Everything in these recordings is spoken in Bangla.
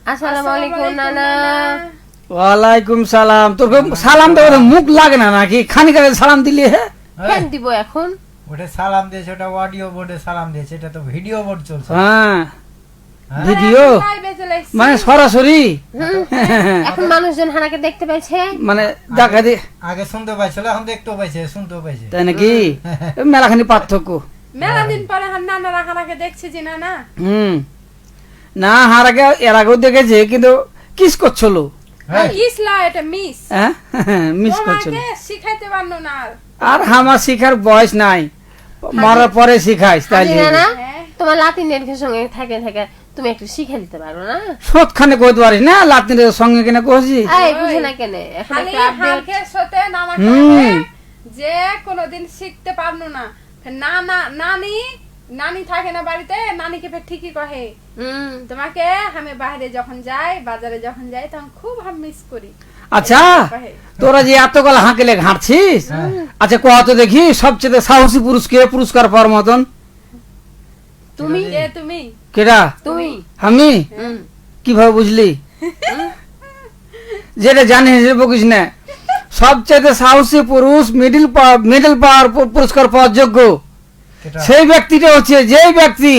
আসসালামু আলাইকুম নানা। ওয়ালাইকুম সালাম। তোর সালাম তো মুখ লাগে না নাকি? খানিক আগে সালাম দিলি। কেন দিব এখন? ওটা সালাম দিয়েছে, ওটা অডিও বোর্ডে সালাম দিয়েছে, এটা তো ভিডিও বোর্ড চলছে। হ্যাঁ ভিডিও মানে সরাসরি। এখন মানুষজন হানাকে দেখতে পাইছে, মানে দেখা দি আগে শুনতে পাইছিল, এখন দেখতেও পাইছে, শুনতেও পাইছে, তাই নাকি? মেলাখানি পার্থক্য। মেলা দিন পরে নানারা হানাকে দেখছে যে না না হারাকে এর আগেও দেখেছে, কিন্তু কিস করছিল। কিসলা এটা মিস মিস করছিল। তোমাকে শিখাইতে পারলো না আর আমার শিখার বয়স নাই, মরার পরে শিখাইস। তাইলে নানা তোমার লাতিনের সঙ্গে থাকে থাকে তুমি একটু শিখে দিতে পারো না? সৎখানে কইতে পারিস না লাতিনের সঙ্গে কিনা কইছি। এই বুঝে না কেন এখন খালি একটা আপডেট। হালকের সাথে নানা কহে যে কোনোদিন শিখতে পারলো না। নানা নানি নানি থাকে না বাড়িতে, নানিকে ফের ঠিকই কহে তোমাকে আমি বাইরে যখন যাই, বাজারে যখন যাই, তখন খুব আমি মিস করি। আচ্ছা তোরা যে এত গলা হাঁকেলে ঘাঁটছিস, আচ্ছা কত দেখি সবচেয়ে সাহসী পুরুষ কে? পুরস্কার পাওয়ার মতন তুমি কে তুমি? কেডা? তুমি আমি? কিভাবে বুঝলি? যেটা জানিস বকিস না। সবচেয়ে সাহসী পুরুষ মিডল পাওয়ার পুরস্কার পাওয়ার যোগ্য সেই ব্যক্তিটা হচ্ছে যে ব্যক্তি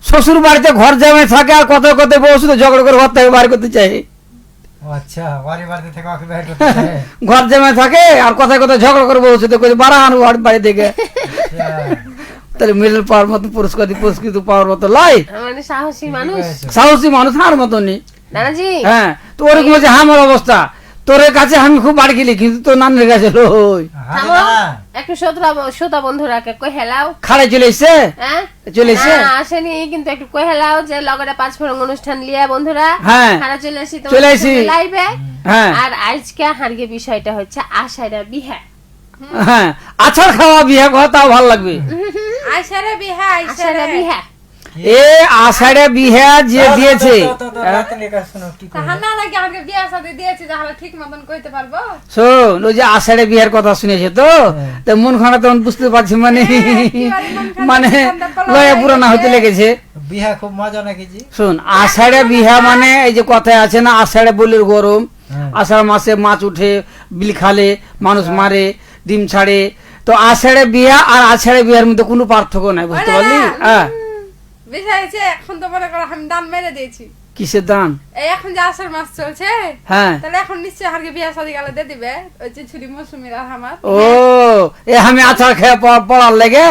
শ্বশুর বাড়িতে ঘর জামাই থাকে আর কত কত বউ শুধু ঝগড়া করে ঘর থেকে বার করতে চায়। আচ্ছা বাড়িতে থেকে ওকে বের করতে চায়। ঘর জামাই থাকে আর কথা কথা ঝগড়া করে বউ শুধু করে বাড়া আনু বাড়ি থেকে। তাহলে মিডল পাওয়ার মতো পুরস্কৃত পাওয়ার মতো লয়। মানে সাহসী মানুষ, সাহসী মানুষ আর মতনই। নানাজি হ্যাঁ তো ওরকম হচ্ছে আমার অবস্থা। তোর কাছে আমি খুব বাড়ি গেলি, কিন্তু তোর নানের কাছে লই। থামো, একটু শ্রোতা বন্ধুরাকে কই হেলাও। খাড়ে চলে এসছে, হ্যাঁ চলে এসছে। আসেনি কিন্তু একটু কই হেলাও যে লগরে 5 ফরং অনুষ্ঠান লিয়া বন্ধুরা। হ্যাঁ হারা চলে আসি চলে আসি লাইভে। হ্যাঁ আর আজকে হারগে বিষয়টা হচ্ছে আষাঢ়া বিহা। হ্যাঁ আছাড় খাওয়া বিয়ে কথা ভালো লাগবে। আইসারে বিহা, আষাঢ়া বিহা এ আষাঢ়ে বিহা যে দিয়েছে হানা নাকি আমাকে বিয়া সাথে দিয়েছে, তাহলে ঠিক মতন কইতে পারবো। শোন, ওই যে আষাঢ়ে বিহার কথা শুনেছে তো, তো মন খানা তখন বুঝতে পারছি, মানে মানে লয়া পুরানা হইতে লেগেছে। বিহা খুব মজা নাকি জি? শোন, আষাঢ়ে বিহা মানে এই যে কথায় আছে না, আষাঢ়ে বলির গরম, আষাঢ় মাসে মাছ উঠে, বিল খালে মানুষ মারে, ডিম ছাড়ে। তো আষাঢ়ে বিহা আর আষাঢ়ে বিহার মধ্যে কোনো পার্থক্য নাই, বুঝতে পারলি? হ্যাঁ বিষয় হচ্ছে এখন তো মনে করো আমি দান মেরে দিয়েছি। কিসের দান? এই এখন যে আষাঢ় মাস চলছে, হ্যাঁ তাহলে এখন নিশ্চয়ই হারকে বিয়া শাদী গালে দিয়ে দিবে ওই যে ছুরি মৌসুমীর আর আমার। ও এ আমি আষাঢ় খেয়ে পড়ার লেগে।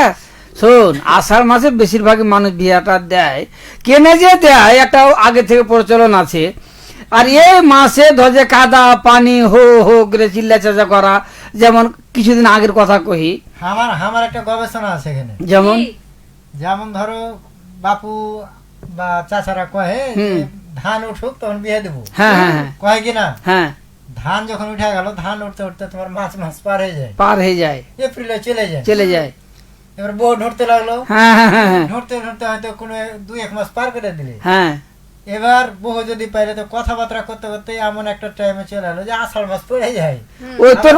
শোন, আষাঢ় মাসে বেশিরভাগই মানুষ বিয়াটা দেয়, কেনে যে দেয় একটা আগে থেকে প্রচলন আছে। আর এই মাসে ধরে কাদা পানি হো হো করে চিল্লা চাচা করা, যেমন কিছুদিন আগের কথা কহি। আমার একটা গবেষণা আছে এখানে। যেমন ধরো বাপু বা চাচারা কহে ধান উঠুক তখন বিয়ে দেবো, হ্যাঁ হ্যাঁ কয় কিনা? হ্যাঁ ধান যখন উঠে গেল, ধান উঠতে উঠতে তোমার মাস পার হয়ে যায়, এপ্রিলে চলে যায়। এবার বউ ঢুরতে লাগলো, হ্যাঁ হ্যাঁ হ্যাঁ ঢুরতে হয়তো কোনো 2-1 মাস পার করে দিলে। হ্যাঁ এবার বহু যদি পাইলে তো কথাবার্তা করতে করতে এমন একটা টাইমে চলে এলো যে আষাঢ় মাস পড়ে যায়। ওই তোর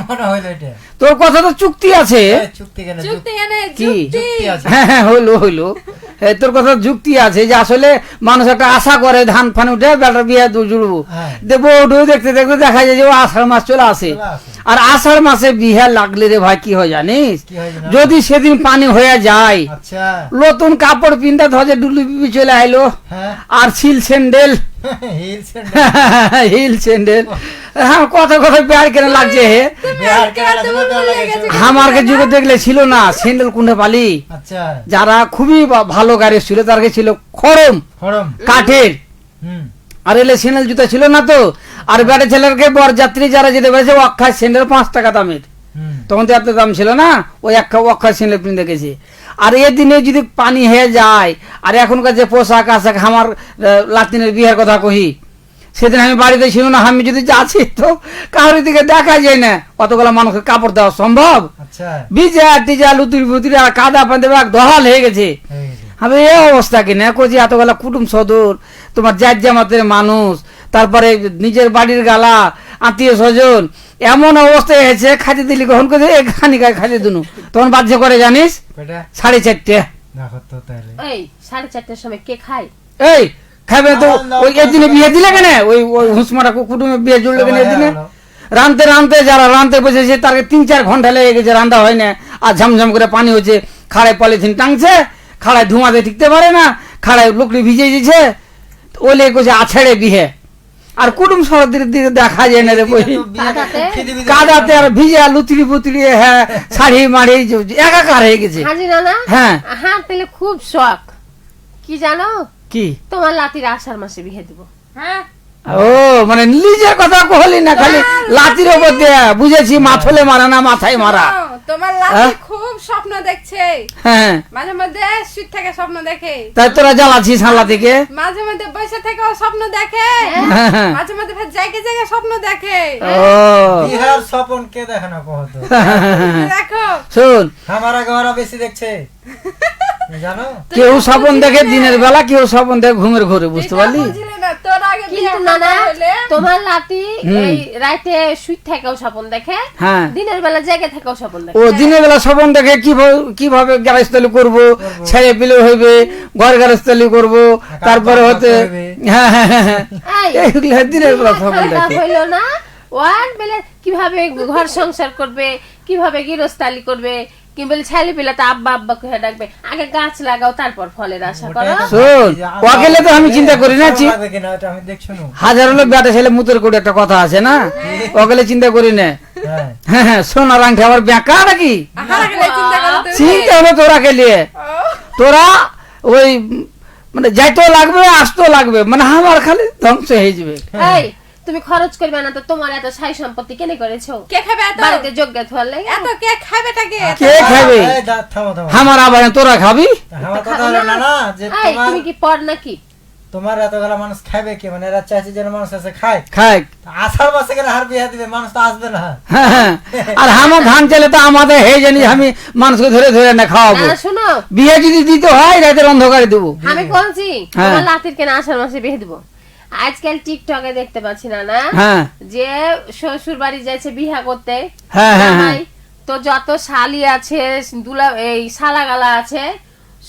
মনে হইলো এটা তোর কথা তো চুক্তি আছে। চুক্তি কেন? যুক্তি এনে কি যুক্তি আছে? হ্যাঁ হ্যাঁ হইলো তোর কথা যুক্তি আছে যে আসলে মানুষ একটা আশা করে ধান ফান উঠে বেটার বিয়ে জুড়বো, দেবো দেখতে দেখতে দেখা যায় যে আষাঢ় মাস চলে আসে। আর আষাঢ় মাসে বিয়ে লাগলে রে ভাই কি হয় জানিস? যদি সেদিন পানি হয়ে যায়, নতুন কাপড় পিনতে ধরে ডুলি পিপি চলে আইলো, আর হিল স্যান্ডেল হিল স্যান্ডেল। হ্যাঁ কথা বেয়ার কেন লাগছে হে? আমার যুগে দেখলে ছিল না স্যান্ডেল কুন্ডে পালি। যারা খুবই ভালো গাড়ি ছিল তার ছিল খড়ম কাঠের, আর এলে স্যান্ডেল জুতা ছিল না তো। আর বেড়ে ছেলেকে বরযাত্রী যারা যেতে পারছে অক্ষায় স্যান্ডেল 5 টাকা দামের, তখন তো এত দাম ছিল না, ওই অক্ষায় স্যান্ডেল পিন দেখেছি। আর এদিনে যদি পানি হয়ে যায়, আর এখনকার যে পোশাক আশাক, আমার লাতিনের বিয়ের কথা কহি, সেদিন আমি বাড়িতে ছিল না, আমি যদি যাচ্ছি তো কারোর দিকে দেখা যায় না, অতগুলো মানুষকে কাপড় দেওয়া সম্ভব? ভিজা টিজা লুতুরি ফুতুরি আর কাদা পান দেবে দহাল হয়ে গেছে। আমি এই অবস্থা কিনা করছি, এতগুলা কুটুম সদর, তোমার জাত জামাতের মানুষ, তারপরে নিজের বাড়ির গালা, আত্মীয় স্বজন, এমন অবস্থায় হয়েছে খাইতে দিলি কখন করে খানিকায় খাইতে দিনু, তখন বাধ্য করে জানিস 4:30। এই 4:30 সময় কে খায়? এই হ্যাঁ তো ওই এদিনে বিয়ে দিলে কেন ওই ওই হুঁসমারা কুটুমে বিয়ে জুড়লে কেন এদিনে রানতে রানতে যারা রানতে বসেছে তাকে 3-4 ঘন্টা লেগে গেছে, রান্না হয় না, আর ঝমঝম করে পানি হচ্ছে, খাড়ায় পলিথিন টাঙছে, খাড়ায় ধোঁয়াতে টিকতে পারে না, খাড়ায় লুকড়ি ভিজে দিয়েছে, ওলে করছে আছাড়ে বিয়ে। আর কুটুম সরদের দিকে দেখা যায় না রে বই, কাদাতে আর ভিজে আর লুতড়ি পুতড়ি, হ্যাঁ শাড়ি মাড়ি একাকার হয়ে গেছে। হ্যাঁ হ্যাঁ তাহলে খুব শখ কি জানো, কি তোমার লাতির আষাঢ় মাসে বিয়ে দিব। হ্যাঁ ও মানে নিজের কথা কহলি না, খালি লাতির ওপর দেয়া, বুঝেছি মাথলে মারা না মাথায় মারা। তোমার লাতি খুব স্বপ্ন দেখছে, হ্যাঁ মাঝে মধ্যে শুট থেকে স্বপ্ন দেখে, তাই তোরা জ্বালাচ্ছিস হাল্লাতিকে, মাঝে মধ্যে বসে থেকেও স্বপ্ন দেখে, মাঝে মধ্যে ফের জায়গা জায়গা স্বপ্ন দেখে। ও বিহার স্বপন কে দেখে না কহতো, দেখো শোন আমার আগে ওরা বেশি দেখছে জানো, কেউ স্বপন দেখে দিনের বেলা, কেউ স্বপন দেখে ঘুমের ঘরে, বুঝতে পারলি? বুঝলি না তোর আগে বিয়ে কিন্তু না না হলে তোমার লাতি এই রাতে শুট থেকেও স্বপ্ন দেখে, হ্যাঁ দিনের বেলা জেগে থেকেও স্বপ্ন দেখে। ও দিনের বেলা স্বপন দেখে কিভাবে গ্যারেজতলি করবো, ছেড়ে পিলে হইবে, ঘর গ্যারেজতলি করবো, তারপরে হতে হ্যাঁ হ্যাঁ হ্যাঁ এইগুলো দিনের বেলা স্বপন দেখে। হইলো না ওয়ান বেলা কিভাবে ঘর সংসার করবে, কিভাবে গৃহস্থালি করবে, কি বলে ছেলে পেলে তো আব্বা আব্বা কে ডাকবে, আগে গাছ লাগাও তারপর ফলের আশা করো। শোন ওয়াকেলে তো আমি চিন্তা করি না, আমি দেখছো না হাজার হলো বেটা ছেলে মুতের করে একটা কথা আছে না, ওয়াকেলে চিন্তা করি না। হ্যাঁ হ্যাঁ সোনার আংটি আবার বেঁকা নাকি, চিন্তা হলো তোরা কে লিয়ে, তোরা ওই মানে যাইতেও লাগবে আসতেও লাগবে, মানে আমার খালি ধ্বংস হয়ে যাবে। এই তুমি খরচ করবে না তো তোমার এত সাই সম্পত্তি কেন করেছো, কে খাবে এত বাড়িতে যোগ্য থোয়ার লাগে এত কে খাবেটাকে, কে খাবে আমার আবার তোরা খাবি, আমার কথা হলো না না যে এই তুমি কি পড় নাকি, তোমার এতগুলা মানুষ খাবে কি, মানে এরা চাইছে যেন মানুষ এসে খায় খায়, আষাঢ় মাসে গেলে হার বিয়ে দিবে, মানুষ তো আসবে না। আর আমার ধান চালে তো আমাদের হে জানি আমি মানুষকে ধরে ধরে না খাওয়াবো, না শোনো বিয়ে যদি দিতে হয় রাতের অন্ধকারে দেবো। আমি বলছি তোমার লাতির কেন আষাঢ় মাসে বিয়ে দেবো। আজকাল টিকটকে দেখতে পাচ্ছি না না হ্যাঁ যে শ্বশুর বাড়ি যাচ্ছে বিয়া করতে, হ্যাঁ হ্যাঁ হ্যাঁ তো যত শালি আছে দুলা এই শালা গালা আছে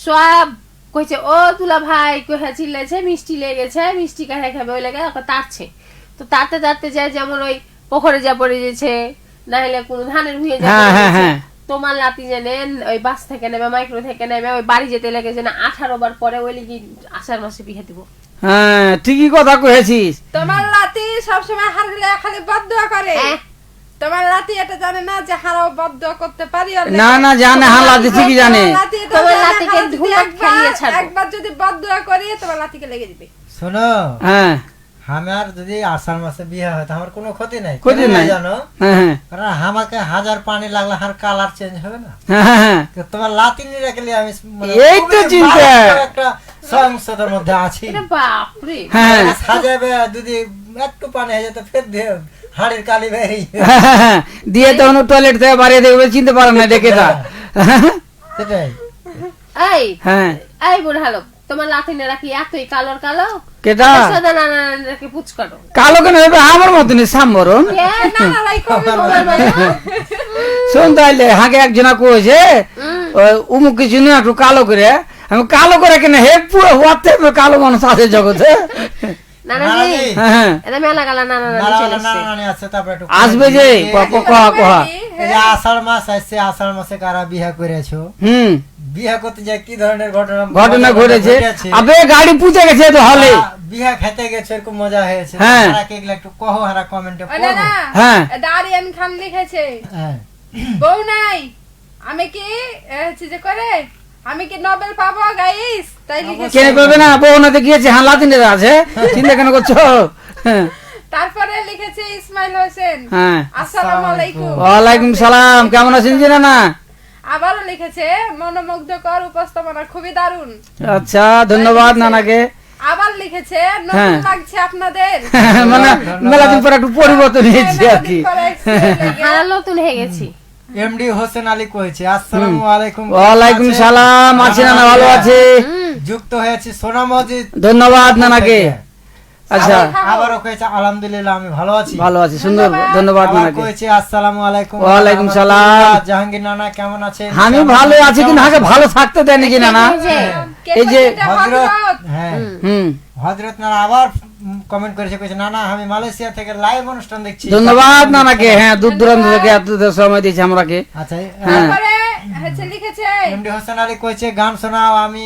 সব কইছে ও দুলা ভাই কহে চিল্লেছে মিষ্টি লেগেছে, মিষ্টি কাহে খাবে ওই লেগে ওকে তাড়ছে, তো তাড়তে তাড়তে যায় যেমন ওই পুকুরে যা পড়ে গেছে, না হলে কোনো ধানের ভুঁয়ে যা পড়ে গেছে। তোমার লাতি জানে ওই বাস থেকে নেবে মাইক্রো থেকে নেবে ওই বাড়ি যেতে লেগেছে না 18 বার পরে ওই লিগি আষাঢ় মাসে বিয়ে দিব। হ্যাঁ ঠিকই কথা কয়েছিস, তোমার লাতি সবসময় হারলে খালি বদদুয়া করে, তোমার লাতি এটা জানে না যে হারাও বদদুয়া করতে পারি, না না জানে হ্যাঁ লাতি ঠিকই জানে, তোমার লাতিকে ধুলা খেলিয়ে ছাড়বো, একবার যদি বদদুয়া করি তোমার লাতিকে লেগে দিবে। শোনো হ্যাঁ আমার যদি আষাঢ় মাসে বিয়ে হয় আমার কোনো ক্ষতি নাই, ক্ষতি নাই জানো, কারণ আমাকে হাজার পানি লাগলে আর কালার চেঞ্জ হবে না, তোমার লাতি নিয়ে রাখলে আমি এই তো চিন্তা একটা সংসদের মধ্যে আছি, বাপরে সাজাবে যদি একটু পানি হয়ে যেত ফের হাড়ির কালি বেরিয়ে দিয়ে তখন টয়লেট থেকে বাড়িয়ে দেখবে চিনতে পারে না দেখে তা সেটাই। এই হ্যাঁ এই বুড়ালো তোমার লাতিনে রাখি এতই কালোর কালো, কেটা সাদা নানা রাখি পুচ করো কালো কেন হবে আমার মতনই সামরণ। শোন তাইলে হাঁকে একজনা কয়েছে উমুক কিছু না একটু কালো করে, আমি কালো করে কেন হে পুরো হওয়াতে কালো মানুষ আছে জগতে, আসবে যে আষাঢ় মাস আসছে, আষাঢ় মাসে কারা বিয়া করেছো, বিয়া করতে যায় কি ধরনের ঘটনা ঘটেছে, আবে গাড়ি পুঁতে গেছে তো হলে বিয়া খেতে গেছে এরকম মজা হয়েছে, একটু কহো হারা কমেন্টে পড়ো। হ্যাঁ দারিয়ান খান লিখেছে বউ নাই আমি কি যে করে আমি কি নোবেল পাবো গাইস, তাই লিখেছে কেন পাবে না, বউনাতে গিয়েছে হ্যাঁ লাতিনে আছে চিন্তা কেন করছো। তারপরে লিখেছে ইসমাইল হোসেন হ্যাঁ আসসালামু আলাইকুম, ওয়ালাইকুম সালাম, কেমন আছেন জিনা না, আবারও লিখেছে মনোমুগ্ধকর উপস্থাপনা খুবই দারুণ, আচ্ছা ধন্যবাদ নানাকে, আবার লিখেছে নতুন লাগছে আপনাদের, মানে মেলা দিন পর একটু পরিবর্তন হয়েছে আর কি, নতুন হয়ে গেছি। এমডি হোসেন আলী কইছে আসসালামু আলাইকুম, ওয়ালাইকুম সালাম, আছি নানা ভালো আছে, যুক্ত হয়েছে সোনা মসজিদ, ধন্যবাদ নানাকে, আচ্ছা আবারও কইছে আলহামদুলিল্লাহ আমি ভালো আছি, ভালো আছি, সুন্দর ধন্যবাদ নানাকে, কইছে আসসালামু আলাইকুম, ওয়ালাইকুম সালাম, জাহাঙ্গীর নানা কেমন আছেন, আমি ভালো আছি কিন্তু আগে ভালো থাকতে দেন নাকি নানা, এই যে হযরত হ্যাঁ হযরত নানা আবার কমেন্ট করেছে, কইছে নানা আমি মালয়েশিয়া থেকে লাইভ অনুষ্ঠান দেখছি। ধন্যবাদ নানাকে, হ্যাঁ দূর দূরান্ত থেকে এত সময় দিয়েছে আমরাকে। আচ্ছা হ্যাঁ। তারপরে হচ্ছে লিখেছে এমডি হোসেন আলী কইছে গান শোনাও, আমি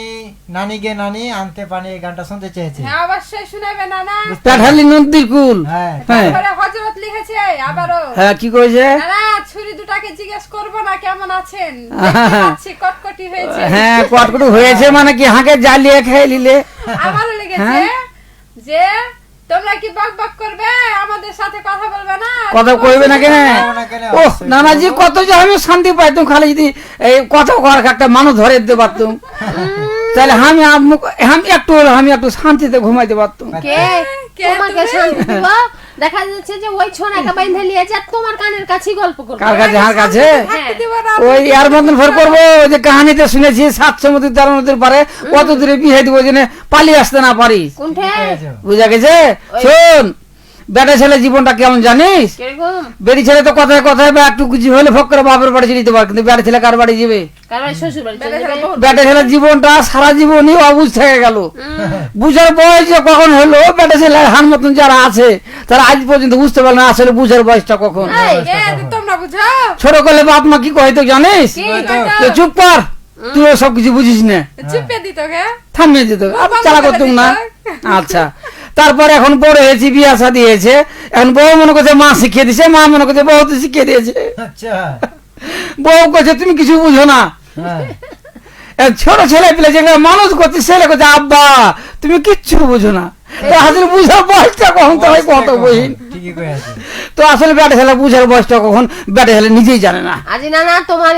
নানি গে নানি আনতে পানি, এই গানটা শুনতে চেয়েছি। হ্যাঁ অবশ্যই শুনাবে নানা। পেঠালি নদীর কুল। হ্যাঁ হ্যাঁ তারপরে হযরত লিখেছে আবারও, হ্যাঁ কি কইছে? নানা ছুরি দুটাকে জিজ্ঞেস করবো না কেমন আছেন, দেখতে পাচ্ছি কটকটি হয়েছে। হ্যাঁ কটকট হয়েছে মানে কি হাঁকে জ্বালিয়ে খেয়ে নিলে। আমারও লেগেছে যে তোমরা কি বক বক করবে, আমাদের সাথে কথা বলবে না, কথা কইবে না কেন? না কেন? ও নানাজি কত যে আমি শান্তি পাইতাম খালি যদি এই কথা করার একটা মানুষ ধরে দিতে পারতাম, তাহলে আমি একটু শান্তিতে ঘুমাইতে পারতাম। কে কে তোমাকে তুমি? শান্তি দিব? দেখা যাচ্ছে যে ওই ছোনাকে বাইন্ধে নিয়ে যা তোমার কানের কাছেই গল্প করবে। কার কাছে? হার কাছে? হ্যাঁ। দিব না। ওই এর মতন ফের করবো, ওই যে কাহানিতে শুনেছি 7 সমুদ্র 13 নদীর পারে কত দূরে বিয়ে দিব জেনে পালিয়ে আসতে না পারিস। কোনঠে? বুঝা গেছে? শোন বেটা ছেলে জীবনটা কেমন জানিস? কিরকম? বেটি ছেলে তো কথায় কথায় বা একটু কিছু হলে ফক করে বাপের বাড়ি চলে যেতে পারে, কিন্তু বেটা ছেলে কার বাড়ি যাবে? কারণ শ্বশুর বাড়ি চলে বেটা যাবে। ছেলে বহুত- বেটা ছেলের জীবনটা সারা জীবনই অবুঝ থেকে গেল। বুঝার বয়স যে কখন হলো, বেটা ছেলে হান মতন যারা আছে তারা আজ পর্যন্ত বুঝতে পারে না আসলে বুঝার বয়সটা কখন। এই, তোমরা বুঝাও ছোট করলে বাপ মা কি কয় তো জানিস? কি? তো চুপ কর, তুই সবকিছু বুঝিস না, চুপে দিত গে। থামিয়ে যেত চালা করতুম না। আচ্ছা তারপর এখন বড় হয়েছি, বিয়া শাদী হয়েছে, এখন বউ মনে করছে মা শিখিয়ে দিছে, মা মনে করছে বউ তো শিখিয়ে দিয়েছে। আচ্ছা বউ করছে তুমি কিছু বুঝো না। হ্যাঁ ছোট ছেলে পেলে যেগুলো মানুষ করছে ছেলে করছে আব্বা তুমি কিচ্ছু বুঝো না। তো আসলে বুঝার বয়সটা কখন তো হয় কত বহিন। ঠিকই কইছে। তো আসলে বেটা ছেলে বুঝার বয়সটা কখন বেটা ছেলে নিজেই জানে না। আজি না তোমার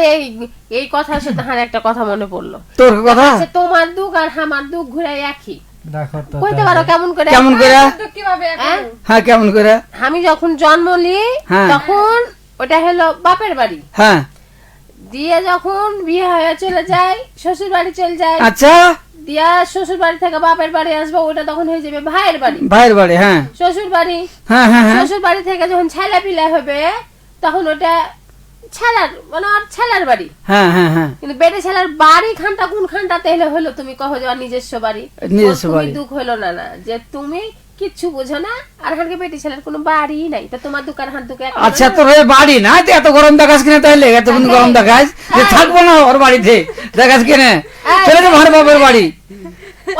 এই কথার সাথে আমার একটা কথা মনে পড়লো। তোর কথা আচ্ছা, তোমার দুঃখ আর আমার দুঃখ ঘুরে একই। দেখো তো কইতে পারো কেমন করে? কেমন করে? তো কিভাবে এখন? হ্যাঁ? হ্যাঁ কেমন করে? আমি যখন জন্ম নিই হ্যাঁ। তখন ওটা হলো বাপের বাড়ি, হ্যাঁ দিয়ে যখন বিয়ে হয়ে চলে যায় শ্বশুর বাড়ি চলে যায়, আচ্ছা দিয়া শ্বশুর বাড়ি থেকে বাপের বাড়ি আসবো, ওটা তখন হয়ে যাবে ভাইয়ের বাড়ি। ভাইয়ের বাড়ি। হ্যাঁ শ্বশুর বাড়ি, হ্যাঁ হ্যাঁ হ্যাঁ শ্বশুর বাড়ি থেকে যখন ছেলে পিলে হবে তখন ওটা ছেলার মানে ওর ছেলার বাড়ি। হ্যাঁ হ্যাঁ হ্যাঁ কিন্তু বেটে ছেলার বাড়ি খানটা কোন খানটা তাহলে হলো তুমি কহ যে ওর নিজস্ব বাড়ি। নিজস্ব ওর তুমি বাড়ি। দুঃখ হলো না যে তুমি কিচ্ছু বোঝো না, আর হানকে বেটে ছেলের কোনো বাড়ি নাই, তা তোমার দুঃখ আর হান দুঃখ এক আচ্ছা না? তোর ওই বাড়ি না তো এত গরম দেখাস কিনে তাহলে এত গরম দেখাস যে থাকবো না ওর বাড়িতে দেখাস কিনে চলে যে ভাইয়ের বাপের বাড়ি,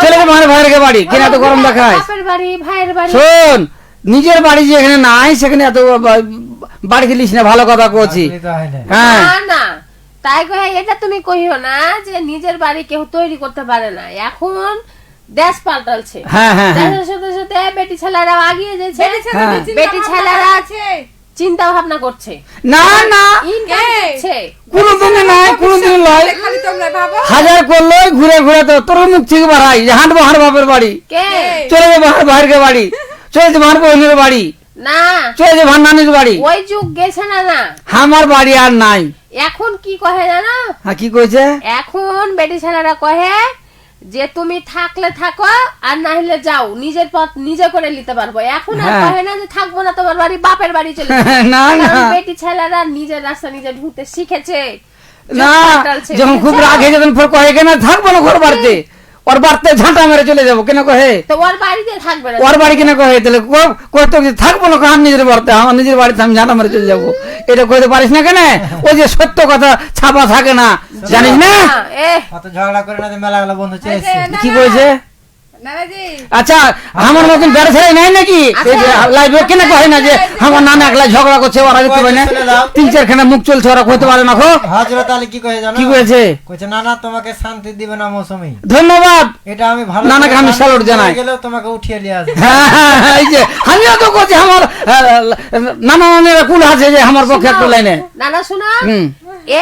চলে যে ভাইয়ের বাড়ি কিনে এত গরম দেখাস। বাপের বাড়ি ভাইয়ের বাড়ি। শোন নিজের বাড়ি যেখানে নাই সেখানে এত বাড়ি খেলিস না, ভালো কথা করছি। আসলেই তো হয় না। হ্যাঁ না না তাই কহে এটা তুমি কহিও না যে নিজের বাড়ি কেউ তৈরি করতে পারে না। এখন দেশ পাল্টালছে, হ্যাঁ হ্যাঁ হ্যাঁ দেশের সাথে সাথে বেটি ছেলেরা আগিয়ে যাচ্ছে, বেটি ছেলেদের হ্যাঁ। চিন্তা বেটি ভাবনা ছেলেরা আছে। চিন্তা ভাবনা করছে, না না ইনকাম কে? করছে। কোনোদিনে নাই কোনোদিন লয়, খালি তোমরা ভাবো হাজার করলো ঘুরে ঘুরে তো তোর মুখ থেকে বাড়াই যে হাঁটবো হাঁড় বাপের বাড়ি, কে? চলে যে ভাইয়ের বাড়ি, চলে যে ভাঁড় বোনের বাড়ি, না চলে যে ভাঁড় নানির বাড়ি, ওই যুগ গেছে না না। আমার বাড়ি আর নাই। এখন কি কহে জানো? হ্যাঁ কি কইছে? এখন বেটি ছেলেরা কহে যে তুমি থাকলে থাকো আর না হলে যাও, নিজের পথ নিজে করে নিতে পারবো। এখন আর হ্যাঁ। কহে না যে থাকবো না তোমার বাড়ি, বাপের বাড়ি চলে যাও। না না কারণ বেটি ছেলেরা নিজের রাস্তা নিজে ঢুকতে শিখেছে। না পাল্টালছে, যখন খুব বুঝেছো? রাগ হয়ে যাবেন ফের কহে কেন থাকবো না ঘর বাড়িতে, ওর বাড়িতে ঝাঁটা মেরে চলে যাবো কেন কহে, তো ওর বাড়িতে থাকবে না। ওর বাড়ি কেন কহে তাহলে কইতো যে থাকবো না আমার নিজের বাড়িতে, আমার নিজের বাড়িতে আমি ঝাঁটা মেরে চলে যাবো, এটা কইতে পারিস না কেন? ওই যে সত্য কথা ছাপা থাকে না জানিস না? অত ঝগড়া করে না যে মেলা গেলা বন্ধু চেয়েছে। কি কইছে? নানাজি আচ্ছা আমার মতন বেড়ে ছেড়ে নাই নাকি লাইভে কেন কহে না যে আমার নানা একলা ঝগড়া করছে ওরা দেখতে পায় না, 3-4খানা মুখ চলছে ওরা কইতে পারে না। হযরত আলী কি কহে জানো? কি কইছে? কইছে নানা তোমাকে শান্তি দিবে না মৌসুমী, ধন্যবাদ এটা আমি ভালো নানাকে আমি স্যালুট জানাই। গেলেও তোমাকে উঠিয়ে নিয়ে আসবে। হ্যাঁ, হ্যাঁ, হ্যাঁ, এই যে আমিও তো করছি আমার নানা নানিরা কুল আছে যে আমার পক্ষে একটা লাইনে। নানা শোনা, হুম।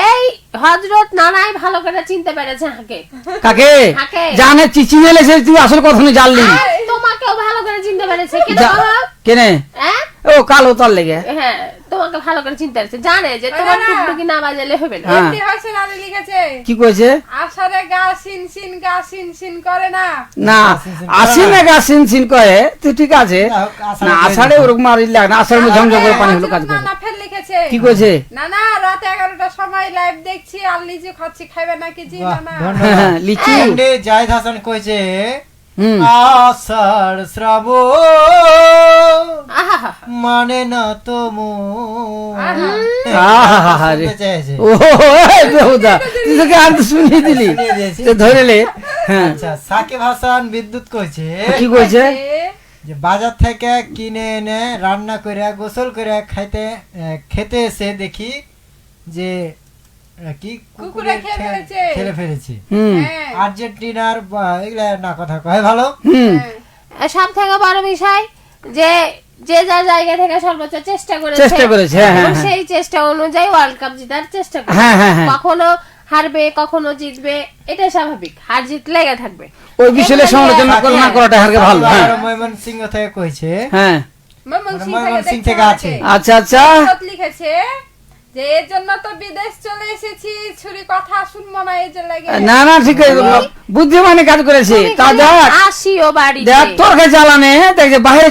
এই হযরত নানাই ভালো করে চিনতে পেরেছে হাকে। কাকে কাকে? জানে চিচিনে লেছে তুই আসল কথা নিয়ে জানলি তোমাকেও ভালো করে চিনতে পেরেছে। কেন যা- বাবা? কেনে হ্যাঁ? ও কালো তার লেগে হ্যাঁ, তোমাকে ভালো করে চিনতে পেরেছে, জানে যে তোমার টুকটুকি না বাজালে হবে না। হ্যাঁ। এমনি হয়েছে নানি লিখেছে কি কইছে? আষাঢ়ে গা সিন সিন গা সিন সিন করে না। না আসিনে গা সিন সিন কয়ে তুই ঠিক আছে আষাঢ়ে না কয়ে আষাঢ়ে ওরকম আর লাগে না, আষাঢ়ে মধ্যে ঝমঝম করে পানি হলো কাজ করে। নানা ফের লিখেছে কি কইছে? নানা রাত 11টার সময় লাইভ দেখছি আর লিচু খাচ্ছি, খাইবে নাকি জি বাহ, নানা? ধন্যবাদ। লিচু এমডি জাহিদ হাসান কইছে হুম। আষাঢ় শ্রাবণ আহা মানে না তো আহাহারে। ও বেহুদা তুই তো গান তো শুনিয়ে দিলি শুনিয়ে দিয়েছি। তো ধরে লে। হ্যাঁ আচ্ছা, সাকিব হাসান বিদ্যুৎ কইছে কি কইছে যে বাজার থেকে কিনে এনে রান্না করে গোসল করে খেতে এসে দেখি যে কি কুকুরে খেয়ে ফেলেছে। খেলে ফেলেছি। হুম হ্যাঁ, আর্জেন্টিনার এগুলা না কথা কয় ভালো। হুম হ্যাঁ। সব থেকে বড় বিষয় যে যে যার জায়গা থেকে সর্বোচ্চ চেষ্টা চেষ্টা করেছে, হ্যাঁ, এবং হ্যাঁ, সেই চেষ্টা অনুযায়ী ওয়ার্ল্ড কাপ জেতার চেষ্টা করে। হ্যাঁ, হ্যাঁ, হ্যাঁ। কখনো হারবে কখনো জিতবে, এটা স্বাভাবিক, হার জিত লেগে থাকবে। ওই বিষয়ে সমালোচনা না করাটা হারকে ভালো। হ্যাঁ ময়মনসিংহ থেকে কইছে হ্যাঁ ময়মনসিংহ থেকে আছে। আচ্ছা আচ্ছা বিদ্যুৎ লিখেছে যে এর জন্য তো বিদেশ চলে এসেছি, ছুরি কথা শুনবো না এই যে লাগে। না না ঠিক আছে, বুদ্ধিমানে কাজ করেছে। তুমি তা খালি দেখ আসিও বাড়িতে। দেখ তোর কাছে জ্বালানে দেখ যে বাইরে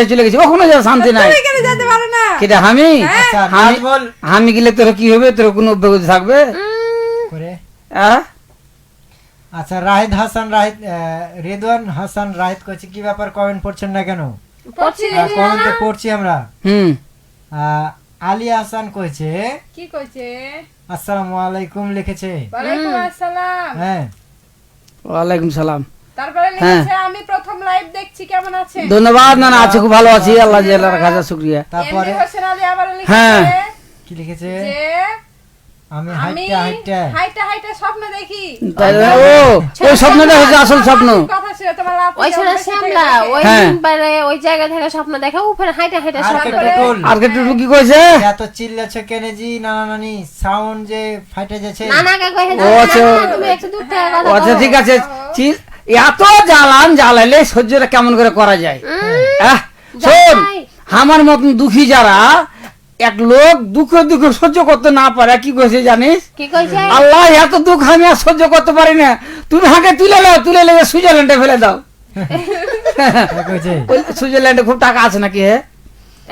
চলে গেছে, ওখানে যা শান্তি নাই। তুমি কেন যেতে পারো না? কেটা আমি আচ্ছা, আমি- নাজমুল আমি গেলে তোর কি হবে, তোর কোনো অভিজ্ঞতা থাকবে? করে আহ? আচ্ছা, রেদওয়ান হাসান রাহিদ কইছে কি ব্যাপার কমেন্ট পড়ছেন না কেন? পড়ছি কমেন্টে পড়ছি আমরা। হুম আলী হাসান কইছে কি কইছে? আসসালামু আলাইকুম লিখেছে। ওয়ালাইকুম আসসালাম। হ্যাঁ ওয়ালাইকুম সালাম। তারপরে লিখেছে আমি প্রথম লাইভ দেখছি, কেমন আছেন? ধন্যবাদ। না না আছে, খুব ভালো আছি, আল্লাহ জিয়াল্লাহ রাখা শুকরিয়া। তারপরে এমডি হোসেন আলী আবার হ্যাঁ। লিখেছে কি লিখেছে? যে আমি আমি হাইটটা হাইটা হাইটা স্বপ্ন দেখি। ও ওই স্বপ্নটা হচ্ছে আসল স্বপ্ন। কথা ছিল তোমার রাত ওই ছেলে শ্যামলা ওই হ্যাঁ। মিম্বারে ওই জায়গা থেকে স্বপ্ন দেখে উপরে হাইটা হাইটা আর স্বপ্ন একটা দেখে। টোল। আর একটু কি কইছে? এত চিল্লাছে কেনেজি নানা নানি সাউন্ড যে ফাইটে যাচ্ছে। নানাকে কইছে ও আচ্ছা। তুমি একটু দূর থেকে কথা ও আচ্ছা বলো। ঠিক আছে, এত জ্বালাইলে সহ্যটা কেমন করে করা যায়? শোন, যাই। আমার মতন দুঃখী যারা এক লোক দুঃখ সহ্য করতে না পারে, কি কইছে জানিস? কি কইছে? আল্লাহ এত দুঃখ আমি আর সহ্য করতে পারি না, তুমি হাঁকে তুলে নাও, তুলে লেগে সুইজারল্যান্ডে ফেলে দাও। কি কইছে? ওই সুইজারল্যান্ডে খুব টাকা আছে নাকি?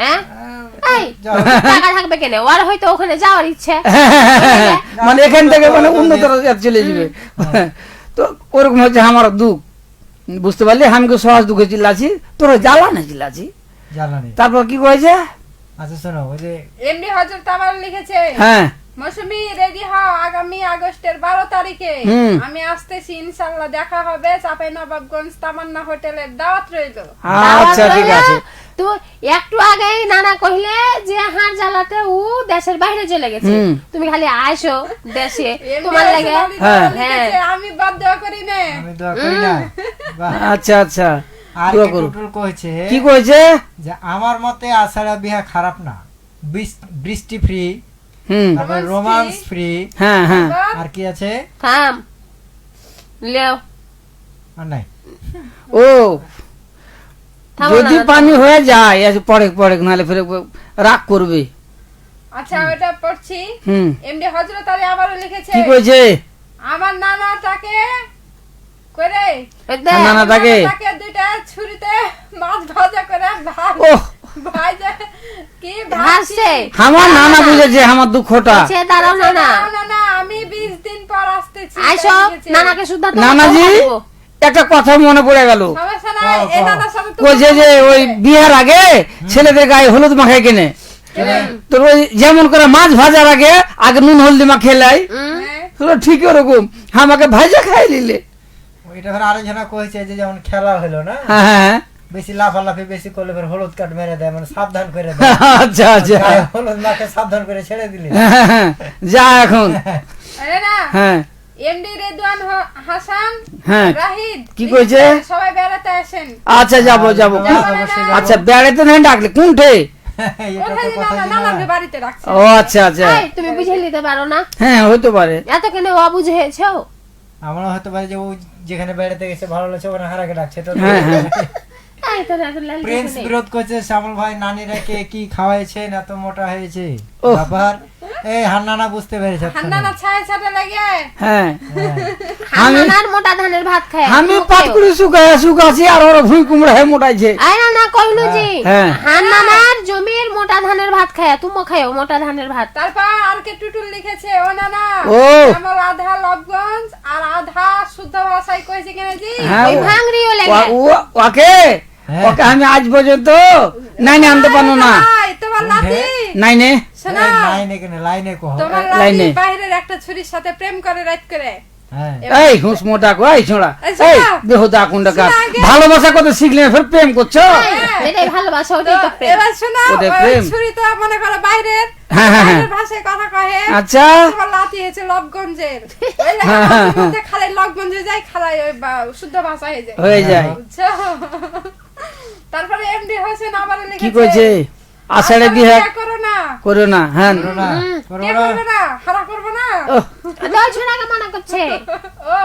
হ্যাঁ? এই, যাও। টাকা থাকবে কেন? ওর হয়তো ওখানে যাওয়ার ইচ্ছে। মানে এখান থেকে মানে উন্নত চলে যাবে। তো ওরকম হচ্ছে আমার দুঃখ, বুঝতে পারলি? আমি সহজ দুঃখে চিল্লাছি, তোর জ্বালা না চিল্লাছি। জানানি। তারপর কি কয়েছে? আচ্ছা শোনো, ওই যে এমডি হযরত আবার লিখেছে হ্যাঁ মৌসুমী রেডি হও, আগামী আগস্টের 12 তারিখে হুম। আমি আসতেছি, ইনশাআল্লাহ দেখা হবে। চাঁপাইনবাবগঞ্জ তামান্না হোটেলের দাওয়াত রইল। আচ্ছা ঠিক আছে। তো একটু আগেই নানা কইলে যে হার জ্বালাতে ও দেশের বাইরে চলে গেছে, হুম। তুমি খালি আইসো দেশে, এমডি তোমার হোসেন লাগে। আলী হ্যাঁ। লিখেছে, আমি বাদ দেওয়া করি না। আমি দোয়া করি না। বাহ। আচ্ছা আচ্ছা আর দোয়া কি করো। টুটুল কইছে কি কয়েছে? যে আমার মতে আষাঢ়া বিহা খারাপ না, বৃষ্টি ফ্রি, হুম তারপর রোমান্স ফ্রি, হ্যাঁ হ্যাঁ আর কি আছে? থাম লেও আর নাই। ও থামো যদি না, পানি হয়ে যায় পরে পরে নাহলে ফের রাগ করবে। আচ্ছা ওটা পড়ছি। হুম এমডি হযরত আলী আবারও লিখেছে কি কয়েছে? আমার নানাটাকে করে এই দেখ, নানা তাকে তাকে দুইটা ছুরিতে মাছ ভাজা করে ওহ ভাজা কি হাসছে। আমার নানা বুঝেছে আমার দুঃখটা। সে দাঁড়াও না না, না না আমি 20 দিন পর আসতেছি। আইসো নানাকে শুদ্ধ নানাজি একটা কথা মনে পড়ে গেল, সমস্যা নাই, এই নানার সাথে তো কইছে যে ওই বিয়ের আগে ছেলেদের গায়ে হলুদ মাখায় কেনে, তোর ওই যেমন করে মাছ ভাজার আগে আগে নুন হলদি মাখিয়ে লাই, হ্যাঁ, ঠিক ওরকম আমাকে ভাজা খাই নিলে। ওইটা ফের আরো জনা কইছে যে যেমন খেলা হলো না, হ্যাঁ হ্যাঁ বেশি লাফালাফি বেশি করলে ফের হলুদ কাট মেরে দেয়, মানে সাবধান করে দেয়। আচ্ছা আচ্ছা গায়ে হলুদ মাখে সাবধান করে ছেড়ে দিলে। হ্যাঁ, যা এখন। আরে না হ্যাঁ এমডি রেদওয়ান হাসান হ্যাঁ রাহিদ কি কইছে? সবাই বেড়াতে আসেন। আচ্ছা যাবো যাবো। অবশ্যই যাবো। আচ্ছা বেড়াতে নাই ডাকলে কোনটে? এটা তো ওখানে কথা নানা ছিল নানাকে না। বাড়িতে রাখছে। ও আচ্ছা আচ্ছা এই, তুমি বুঝে নিতে পারো না? হ্যাঁ হইতে পারে। এত কেন অবুঝ হয়েছো? আমরা হতে পারে যে ও যেখানে বেড়াতে গেছে ভালো লাগছে ওখানে হারাকে ডাকছে। তো হ্যাঁ হ্যাঁ এই তো রাখুন লাল প্রিন্স কিছু নেই। বিরোধ করছে শ্যামল ভাই নানিরা কে কি খাওয়াইছে না তো মোটা হয়েছে ওহ। বাবার। এই হান্নানা বুঝতে পেরেছে হান্নানা ছায় ছাড়ে লাগে হ্যাঁ হান্নানার মোটা ধানের ভাত খায় আমি পাতকুড়ি শুকাছি আর ওরা ভুঁই কুমড়া হয়ে মোটাইছে আয় না কইলো জি হ্যাঁ। হান্নানার জমির মোটা ধানের ভাত খায় তুমি খায়ও মোটা ধানের ভাত তারপর আর কে টুটুল লিখেছে ও নানা ও। আমার আধা লবগঞ্জ আর আধা শুদ্ধ ভাষায় কইছে কেন জি হ্যাঁ, ওই ভাঙরিও লাগে ওকে হ্যাঁ। ওকে আমি আজ পর্যন্ত নাই আনতে পারবো না ভাই, তোমার লাতি নাই নে শোনা লাইনে কেন লাইনে কহ তোমার লাইনে। লাতি বাইরের একটা ছুরির সাথে প্রেম করে রাত করে হ্যাঁ এই হুঁস মোটা কো এই ছোড়া এই শোনা। এই দেহ দা কোনটা কার শোনা আগে। ভালোবাসা কত শিখলে ফের প্রেম করছো এটাই ভালোবাসা তো ওটাই তো প্রেম এবার শোনা ওদের ওই প্রেম। ছুরি তো মনে করো বাইরের হ্যাঁ, হ্যাঁ, হ্যাঁ। বাইরের ভাষায় কথা কহে আচ্ছা তোমার লাতি হয়েছে লবগঞ্জের ওই লাতির মধ্যে খালাই লবগঞ্জে যায় খালাই ওই শুদ্ধ ভাষা হয়ে যায় হয়ে যায় বুঝছো? তারপরে এমডি হোসেন আবার লিখেছে কি কইছে আষাঢ়ে বিয়ে করো না করো না হ্যাঁ করো না করো কে না করবে না হারা করবো না ওহ, দশ জনাকে মানা করছে ও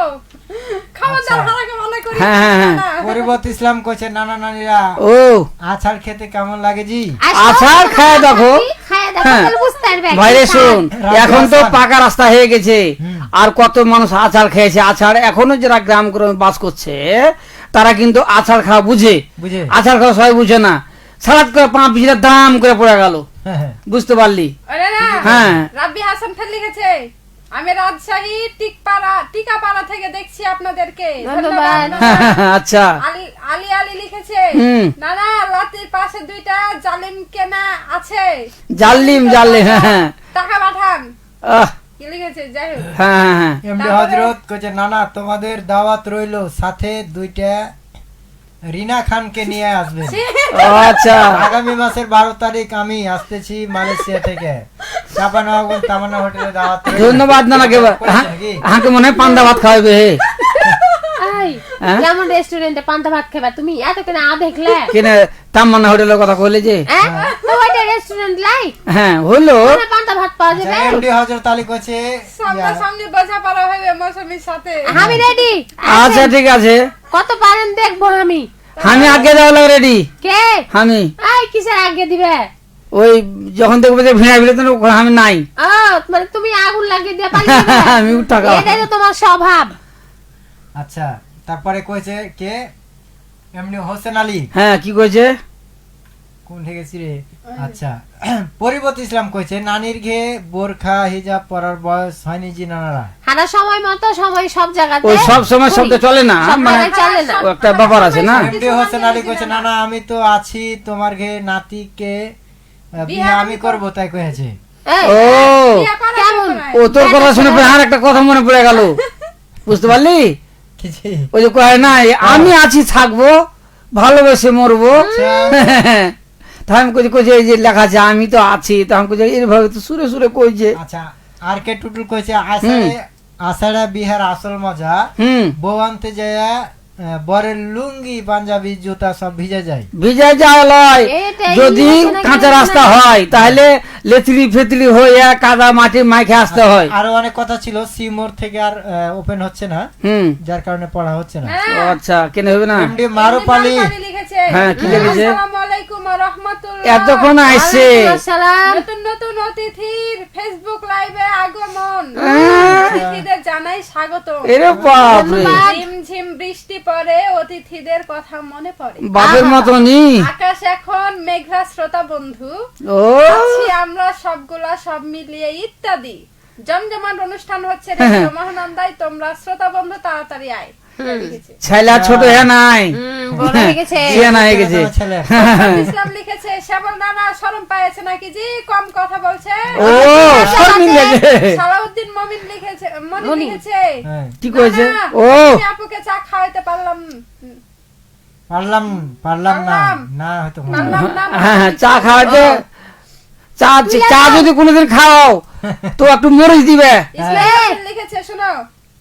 খাবারদার হারাকে মনে করি হ্যাঁ, হ্যাঁ, হ্যাঁ। না। পরিবর্ত ইসলাম কইছে নানা নানিরা ও আছাড় খেতে কেমন লাগে জি আষাঢ় খায় দেখো খায় দেখো হ্যাঁ। তাহলে বুঝতে পারবে ভাইরে শুন রাতে এখন তো আষাঢ়। পাকা রাস্তা হয়ে গেছে হুম। আর কত মানুষ আচার খেয়েছে আচার এখনো যারা গ্রাম গ্রামে বাস করছে তারা কিন্তু আচার খাওয়া বুঝে বুঝে আচার খাওয়া সবাই বুঝে না সালাদ করে 5 পিসটা দাম করে পড়ে গেল হ্যাঁ, হ্যাঁ। বুঝতে পারলি ওরে না হ্যাঁ। রাব্বি হাসান ফের লিখেছে আমি রাজশাহী টিকাপাড়া থেকে দেখছি আপনাদেরকে ধন্যবাদ। নানা। আচ্ছা আলী আলী আলী লিখেছে হুম। নানা লাতির পাশে দুইটা জালিম কেনা আছে জানলিম হ্যাঁ টাকা পাঠান আহ, কি লিখেছে যাই হোক হ্যাঁ হ্যাঁ এমডি তারপরে- হযরত কইছে নানা তোমাদের দাওয়াত রইলো সাথে দুইটা রিনা খানকে নিয়ে আসবেন ও, আচ্ছা আগামী মাসের 12 তারিখ আমি আসতেছি মালয়েশিয়া থেকে চাপানগঞ্জ তামান্না হোটেলে দাওয়াত রইলো। ধন্যবাদ নানাকে কইছে নাকি? হাঁকে মনে হয় পান্তা ভাত খাওয়াবে হে আই হ্যাঁ? যেমন রেস্টুরেন্টে পান্তা ভাত খাবা তুমি এত কেন দেখলে কিনে তামান্না হোটেলের কথা কইলে যে হ্যাঁ তো ওইটা রেস্টুরেন্ট লাই হ্যাঁ হলো ওখানে পান্তা ভাত পাওয়া যাবে এমডি হযরত আলী কইছে সামনাসামনি বোঝাপড়া হবে মৌসুমীর সাথে আমি রেডি আচ্ছা ঠিক আছে কত পারেন দেখবো আমি আমি আগে যাওয়া লাগে রেডি কে আমি আই কিসের আগে দিবে ওই যখন দেখবো যে ভিড়া ভিড়ে তো আমি নাই ও মানে তুমি আগুন লাগিয়ে দিয়ে পালিয়ে যাবে? আমি টাকা এটাই তো তোমার স্বভাব আচ্ছা তারপরে কইছে কে এমডি হোসেন আলী হ্যাঁ কি কইছে কোন থেকে রে আচ্ছা পরিবর্ত ইসলাম কইছে নানির ঘে বোরখা হিজাব পরার বয়স হয়নি জি নানারা হারা সময় মতো সময় সব জায়গাতে ওই সব সময় শব্দ চলে না সব মানে জায়গায় চলে না ও একটা ব্যাপার আছে না এমডি হোসেন আলী কইছে নানা আমি তো আছি তোমার ঘে নাতিকে বিয়ে আমি করব তাই কইছে এই, ও বিয়ে করা কেমন? যাবে না। ও তোর কথা শুনে পরে আর একটা কথা মনে পড়ে গেল বুঝতে পারলি কিছু ওই যে কয় না আমি আছি থাকবো ভালোবেসে মরবো তাই আমি কইছি এই যে লেখা আছে আমি তো আছি তা আমি কইছি এইভাবে তো সুরে সুরে কইছে আচ্ছা আর কে টুটুল কইছে আষাঢ়ে বিহার আসল মজা হুম বউ আনতে যায় বরের লুঙ্গি পাঞ্জাবি জুতা সব ভিজে যায় ভিজে যাওয়া লয় এটাই যদি নির্বাচনে কাঁচা কেন রাস্তা না? হয় তাহলে লেতরি ফেতরি হয়ে কাদা মাটি মাইখে আসতে হয় আরো অনেক কথা ছিল সিমোর থেকে আর ওপেন হচ্ছে না হুম যার কারণে পড়া হচ্ছে না হ্যাঁ। ও আচ্ছা কেন হবে না এমডি মারুপালি মারুপালি লিখেছে হ্যাঁ, কি লিখেছে? আসসালামু আলাইকুম ওয়া রাহমাতুল্লাহ। এতক্ষণ আইসে ওয়ালাইকুম আসসালাম। নতুন নতুন অতিথির ফেসবুক লাইভে আগমন হ্যাঁ। অতিথিদের জানাই স্বাগত এরে বাপরে ঝিমঝিম বৃষ্টি পড়ে অতিথিদের কথা মনে পড়ে বাপের মতনই আকাশ এখন মেঘলা শ্রোতা বন্ধু ও আছি আমরা সবগুলা সব মিলিয়ে ইত্যাদি জমজমাট অনুষ্ঠান হচ্ছে রেডিও মহানন্দায় তোমরা শ্রোতা বন্ধু তাড়াতাড়ি আয় লিখেছে। ছেলা ছোট হ্যাঁ নাই বড় হয়ে গেছে সে না হয়ে গেছে ছেলে ইসলাম লিখেছে শ্যাবল নানা শরম পাইছে নাকি জি কম কথা বলছে ও শর্মিন গেছে সালাউদ্দিন মমিন লিখেছে মনি লিখেছে হ্যাঁ, কি কইছে নানা, ও আমি আপুকে চা খাওয়াইতে পারলাম পারলাম না না হয়তো মনে হয়। পারলাম না হ্যাঁ হ্যাঁ, চা খাওয়াতে চা চা যদি কোনোদিন খাও তো একটু মরিচ দিবে ইসমাইল হোসেন লিখেছে শুনো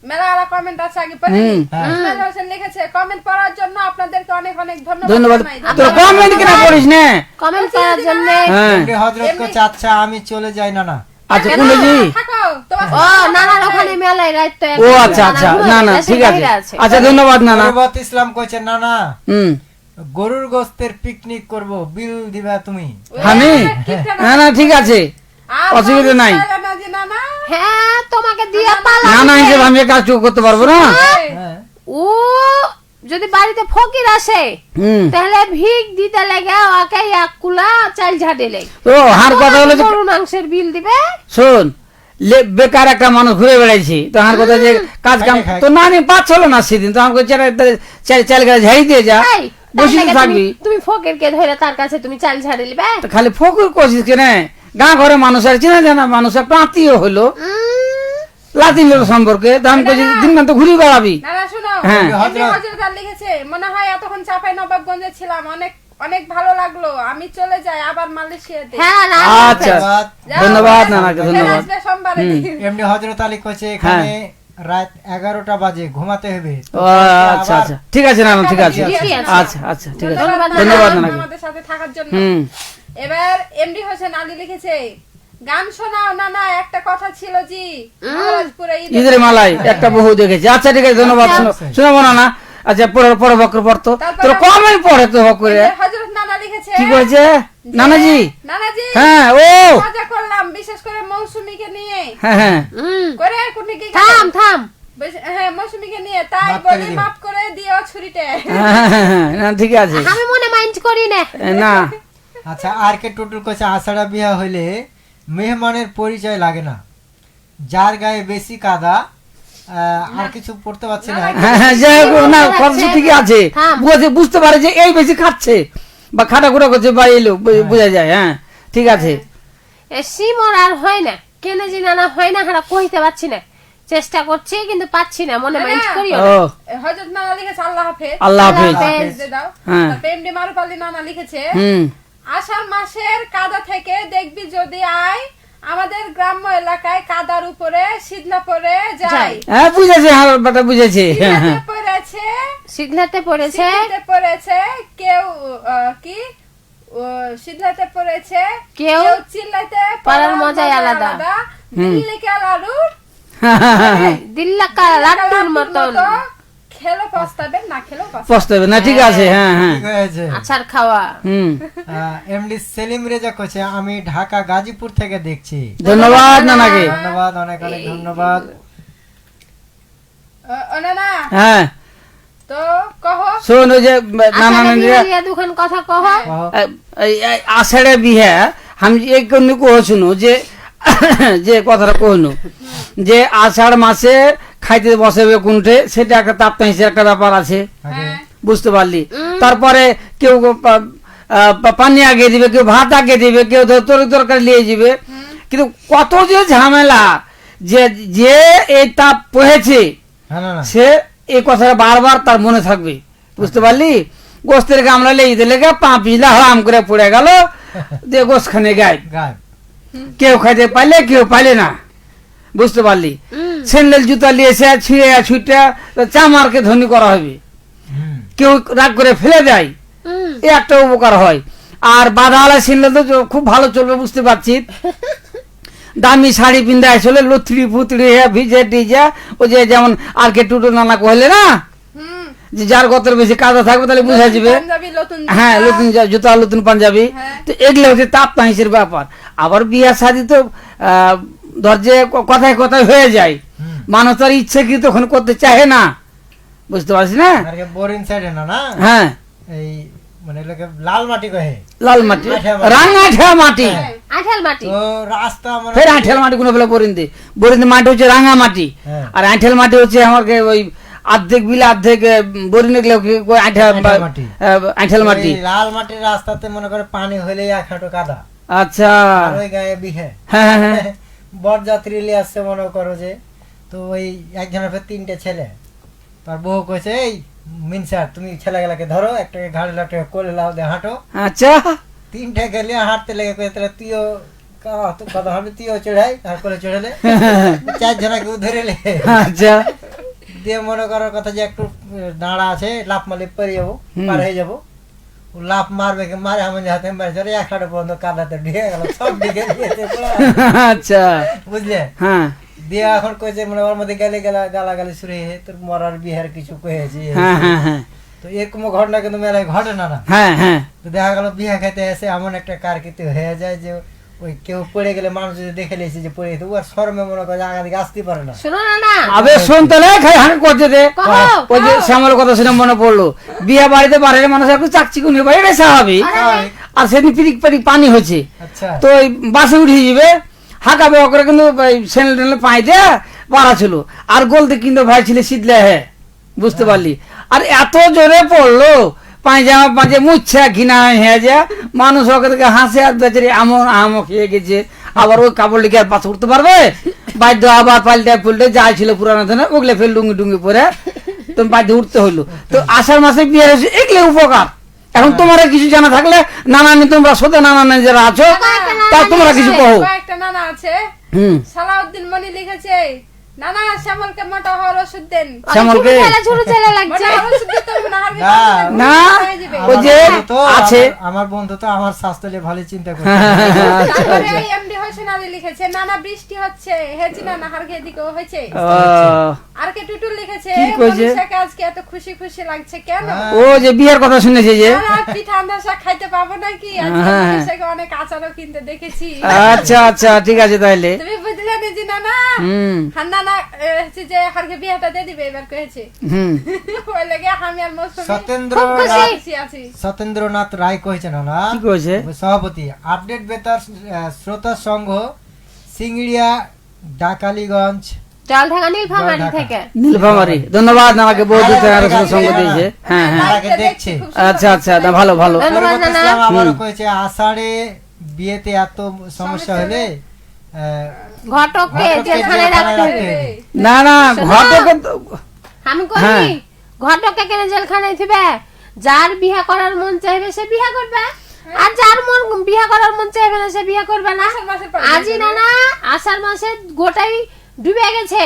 মেলা আলা কমেন্ট আছে আগে পড়ে হুম, ইসমাইল হোসেন লিখেছে কমেন্ট পড়ার জন্য আপনাদেরকে অনেক অনেক ধন্যবাদ ধন্যবাদ জানাই। তোর কমেন্ট কেন করিস না কমেন্ট করার জন্য হ্যাঁ এমডি হযরত কো চাচা আমি চলে যাই না আচ্ছা কোন জি থাকো তোমার ও নানার ওখানে মেলায় রাত তো ও আচ্ছা আচ্ছা না না ঠিক আছে আচ্ছা ধন্যবাদ না না পরিবর্ত ইসলাম কইছে না না হুম গরুর গোস্তের পিকনিক করব বিল দিবা তুমি আমি না না ঠিক আছে আর অসুবিধা নাই। চাইলে না যে না না হ্যাঁ তোমাকে দিয়ে পালা নানা হিসেবে আমি এ কাজ করতে পারবো না। হ্যাঁ ও যদি বাড়িতে ফকির আসে হুম তাহলে ভিক দিতে লাগে ওকে এক কুলা চাল ঝাড়েলে তো হার কথা হলো যে গরু মাংসের বিল দিবে। শোন বেকার একটা মানুষ ঘুরে বেড়াইছি তো আমার কথা যে কাজ কাম তো না নি পাঁচ হলো না সেদিন তো আমাকে চাল গাছ ঝাড়ি দিয়ে যা এই, তার বসে লাগে থাকবি। তুমি ফকিরকে ধরে তার কাছে তুমি চাল ঝাড়ে নিবে। তো খালি ফকুর করছিস কেনে গাঁ ঘরে মানুষ আর চেনা জানা মানুষ একটা আত্মীয় হলো লাতিন সম্পর্কে তো আমি বলছি দিন তো ঘুরে বেড়াবি। না না শুনো হ্যাঁ। এমনি হযরত লিখেছে মনে হয় এতক্ষণ চাপাই নবাবগঞ্জে ছিলাম অনেক অনেক ভালো লাগলো আমি চলে যাই আবার মালয়েশিয়াতে হ্যাঁ না আচ্ছা ধন্যবাদ। ধন্যবাদ নানাকে ফের ধন্যবাদ। আসবে সোমবারে দিন। এমনি হযরত আলী কইছে এখানে রাত 11টা বাজে ঘুমাতে হবে তো ও আচ্ছা আচ্ছা ঠিক আছে নানা ঠিক আছে ঠিকই আছে। আচ্ছা আচ্ছা ঠিক আছে ধন্যবাদ ধন্যবাদ নানা, নানাকে। আমাদের সাথে থাকার জন্য হুম এবার এমডি হোসেন আলী লিখেছে গান শোনাও নানা একটা কথা ছিল জি মহারাজপুরে ঈদের মালাই একটা বহু দেখেছি আচ্ছা ঠিক আছে ধন্যবাদ শোনাবো না না আচ্ছা পরে বক্র পড়তো তোর কমই পড়ে তো হক করে হযরত নানা লিখেছে কি করেছে নানাজি নানাজি হ্যাঁ ও মজা করলাম বিশেষ করে মৌসুমীকে নিয়ে হ্যাঁ হ্যাঁ করে কোনদিকে থাম থাম হ্যাঁ মৌসুমীকে নিয়ে তাই মাফ করে বলি দিও। মাফ করে দিও ছুরিতে হ্যাঁ, হ্যাঁ, হ্যাঁ, না ঠিক আছে আমি মনে মাইন্ড করি না। না আচ্ছা আর কে টুটুল কইছে আষাঢ়া বিয়া হইলে মেহমানের পরিচয় লাগে না যার গায়ে বেশি কাদা আর কিছু পড়তে পারছি না হ্যাঁ হ্যাঁ যাই হোক, না কথা ঠিকই আছে থাম। বুঝতে পারে যে এই বেশি খাচ্ছে বা খাটাখুটা করছে বা এই লোক বোঝা যায় হ্যাঁ ঠিক আছে এ সিমর আর হয় না কেন জি নানা হয় না হারা কইতে পারছি না চেষ্টা করছি কিন্তু পাচ্ছি না মনে মাইন্ড করিও ও না। হযরত নানা লিখেছে আল্লাহ হাফেজ আল্লাহ হাফেজ। দিয়ে দাও হ্যাঁ। তারপর এমডি মারুফ আলী নানা লিখেছে হুম আষাঢ় মাসের কাদা থেকে দেখবি যদি আয় আমাদের গ্রাম্য এলাকায় কাদার উপরে শীতলা পরে যায় হ্যাঁ বুঝেছে হ্যাঁ বেটা বুঝেছে হ্যাঁ শীতলাতে হ্যাঁ পড়েছে সিগলাতে পড়েছে শীতলাতে পড়েছে কেউ কি শীতলাতে পড়েছে কেউ চিল্লাতে পাড়ার মজাই আলাদা। দিল্লি কালারুর দিল্লাকা লাড্ডুর মতন খেলো পস্তাবে না খেলো পস্তাবে না ঠিক আছে হ্যাঁ হ্যাঁ ঠিক হয়েছে আচার খাওয়া। হুম এমডি সেলিম রেজা কইছে আমি ঢাকা গাজীপুর থেকে দেখছি ধন্যবাদ নানাকে ধন্যবাদ অনেক অনেক ধন্যবাদ না না হ্যাঁ তো কহ শোন ওই যে নানা আচারে নানি বিহারিয়া দুখান কথা কহ। আষাঢ়ে বিহা আমি এই কোনো কহ শুনো যে যে কথাটা কহনু যে আষাঢ় মাসে খাইতে বসেবে কোনটে সেটা একটা তাপ্তাহিসের একটা ব্যাপার আছে হ্যাঁ বুঝতে পারলি তারপরে কেউ পানি আগে দিবে কেউ ভাত আগে দিবে কেউ তরকারি নিয়ে যাবে কিন্তু কত যে ঝামেলা যে যে এই তাপ পড়েছে হ্যাঁ না না সে এই কথাটা বারবার তার মনে থাকবে বুঝতে পারলি গোস্তের গামলা লেগে দিলে পা পিছলা হাম করে পড়ে গেল দিয়ে গোস খানে গায়ে গায় কেউ খাইতে পারলে কেউ পাইলে না বুঝতে পারলি স্যান্ডেল জুতা নিয়েছে ছিঁড়ে ছুটে চামারকে ধনী করা হবে কেউ রাগ করে ফেলে দেয় এই একটা উপকার হয় আর বাধাওয়ালা স্যান্ডেল তো খুব ভালো চলবে বুঝতে পারছি দামি শাড়ি পিন্ধা আসলে লুথড়ি ফুতড়ি ভিজে টিজে ওই যে যেমন আর কে টুটু নানা কহলে না যে যার গতর বেশি কাদা থাকবে তাহলে বুঝা যাবে পাঞ্জাবি নতুন হ্যাঁ নতুন জুতা নতুন পাঞ্জাবি তো এগুলো হচ্ছে তাপ তাহিসের ব্যাপার আবার বিয়া শাদী তো ধর যে কথায় কথায় হয়ে যায় মানুষ তার ইচ্ছে কি তখন করতে চাহে না বুঝতে পারছি না আর কে বোরিং সাইডে না না হ্যাঁ এই মানে লোকে লাল মাটি কহে লাল মাটি রাঙাঠা মাটি আঠাল মাটি তো রাস্তা মানে ফের আঁঠেল মাটি কোনো বেলা বরিন্দে বরিন্দে মাটি হচ্ছে রাঙা মাটি হ্যাঁ। আর আঁঠেল মাটি হচ্ছে আমাকে ওই অর্ধেক বিলে অর্ধেক বরিনে গেলে আঁঠেল মাটি এই লাল মাটির রাস্তাতে মনে করে পানি হইলে এক হাঁটু কাদা আচ্ছা আর ওই গায়ে বিহে হ্যাঁ হ্যাঁ হ্যাঁ বরযাত্রী লিয়ে আসছে মনে করো যে তো ওই একজনের ফের তিনটে ছেলে তার বউ কইছে এই মিনসার তুমি ছেলেগুলাকে ধরো একটাকে ঘাড়ে লাটে কোলে লাও দিয়ে হাঁটো আচ্ছা তিনটে গেলে হাঁটতে লেগে কয়ে তাহলে তুইও কথা হবে তুইও চড়াই আর কোলে চড়ালে চারজনাকে ধরে লে আচ্ছা দিয়ে মনে করার কথা যে একটু দাঁড়া আছে লাফ মারলে পেরে যাবো পার হয়ে যাবো ও লাফ মারবে কি মারে আমার হাতে মারে ধরে এক হাঁটু পর্যন্ত কাদাতে ঢেকে গেল সব দিকে দিয়েছে পুরো। আচ্ছা বুঝলে হ্যাঁ দিয়ে এখন কইছে মানে ওর মধ্যে গেলে গেলা গালাগালি শুরু হয়ে তোর মরার বিহার কিছু কয়েছে হ্যাঁ হ্যাঁ হ্যাঁ তো এরকম ঘটনা কিন্তু মেলায় ঘটে না না হ্যাঁ হ্যাঁ তো দেখা গেল বিহা খেতে এসে এমন একটা কারকিতে হয়ে যায় যে ওই কেউ পড়ে গেলে মানুষ যদি দেখে লেছে যে পড়ে গেছে ওর শরমে মনে করে আগা দিকে আসতে পারে না। শোনো না না আবে শোন তাহলে খাই হাঁকে করছে দে কহো, ওই যে শ্যামল কথা শুনে মনে পড়লো বিয়ে বাড়িতে বাইরে মানুষ একটু চাকচিকুনি হবে এটাই স্বাভাবিক। আর সেদিন পিরিক পিরিক পানি হয়েছে আচ্ছা তো ওই বাসে উঠে যাবে হাঁকাবে করে কিন্তু স্যান্ডেল ট্যান্ডেল পাই দিয়ে পাড়া ছিল আর গলতে কিন্তু ভাই ছিল শীতলে হ্যাঁ বুঝতে পারলি আর এত জোরে পড়লো পায়জামা পাঁচে মুচ্ছা ঘিনা হয়ে যায় মানুষ ওকে থেকে হাসে আর বেচারি আমন আম খেয়ে গেছে আবার ওই কাপড় লিখে আর পাশে উঠতে পারবে বাধ্য আবার পাল্টে ফুলটে যা ছিল পুরানো দিনে ওগুলো ফের লুঙ্গি টুঙ্গি পরে তুমি বাধ্য উঠতে হইলো তো আষাঢ় মাসে বিয়ে হয়েছে এগুলো উপকার। এখন তোমার কিছু জানা থাকলে নানানি তোমরা সোতে নানানি যারা আছো তা তোমরা কিছু কহো। কয়েকটা নানা আছে। হুম সালাউদ্দিন মনি লিখেছে নানা শ্যামলকে মোটা হওয়ার ওষুধ দেন। শ্যামলকে ছোট ছেলে লাগছে মোটা হওয়ার ওষুধ দিতে হবে না, হাড় না, ভেঙে না, হয়ে যাবে। ওই যে আছে। আমার বন্ধু তো আমার স্বাস্থ্য নিয়ে ভালো চিন্তা করে। তারপরে এমডি হোসেন আলী লিখেছে নানা বৃষ্টি হচ্ছে হেজি নানা হারকে দিকে হয়েছে। আর কে টুটুল লিখেছে কি কইছে? মনীষাকে আজকে এত খুশি খুশি লাগছে কেন? ও যে বিয়ের কথা শুনেছে যে আর পিঠা আন্দাজা খাইতে পাবো নাকি? আজকে হ্যাঁ। মনীষাকে অনেক আচারও কিনতে দেখেছি। আচ্ছা আচ্ছা ঠিক আছে তাইলে তুমি বুঝলে না জি নানা? হুম হান্নানা হচ্ছে যে হারকে বিয়েটা দিয়ে দিবে এবার কয়েছে। হুম ওই লাগে আমি আর মৌসুমী সত্যেন্দ্রনাথ খুশি আছি। সত্যেন্দ্রনাথ রায় কইছে না না কি কইছে সভাপতি আপডেট বেতার শ্রোতা সংঘ সিঙ্গিড়িয়া ডাকালিগঞ্জ জল ঢাকা নীলফামারী জলঢাকা। থেকে নীলফামারী ধন্যবাদ আমাকে বহু দূর থেকে আলোচনা সঙ্গ দিয়েছে হ্যাঁ হ্যাঁ তারাকে দেখছে। খুব সুন্দর আচ্ছা আচ্ছা না ভালো ভালো ধন্যবাদ পরবর্তী নানা। ইসলাম আবারও হুম। কইছে আষাঢ়ে বিয়েতে এত সমস্যা হলে ঘটককে ঘটককে জেলখানায় রাখতে হবে। হবে। না না ঘটকে আমি হ্যাঁ। করি ঘটককে কেন জেলখানায় থিবে যার বিয়া করার মন চাইবে সে বিয়া করবে আর যার মন বিয়া করার মন চাইবে না সে বিয়া করবে না। আষাঢ় মাসের পরে আজি না না আষাঢ় মাসে গোটাই ডুবে গেছে